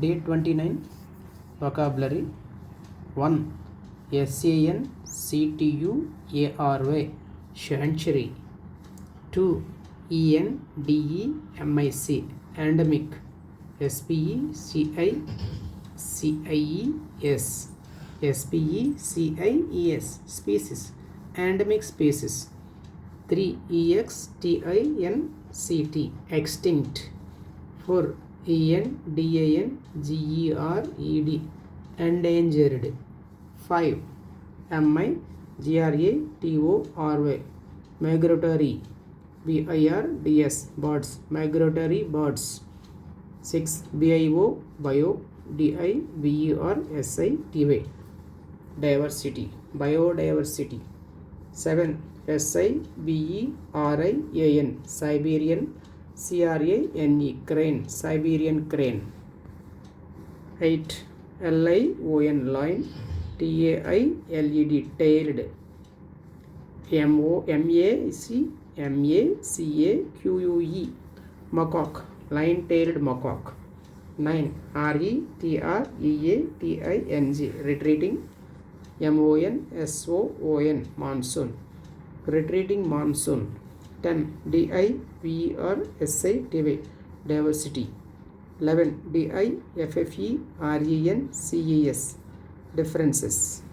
Day 29 Vocabulary 1. SANCTUARY Century. 2. ENDEMIC Endemic. SPECIES Species. Endemic species. 3. EXTINCT Extinct. 4. ENDANGERED Endangered. 5. MIGRATORY Migratory. BIRDS Birds Migratory birds. 6. BIO Bio DIVERSITY Diversity Biodiversity. 7. SIBERIAN Siberian. CRANE Crane Siberian crane. 8. LION Lion TAILED tailed. MACAQUE macaque lion tailed macaque. 9. RETREATING retreating. MONSOON monsoon retreating monsoon. 10. DIVERSITY diversity. 11. DIFFERENCES differences.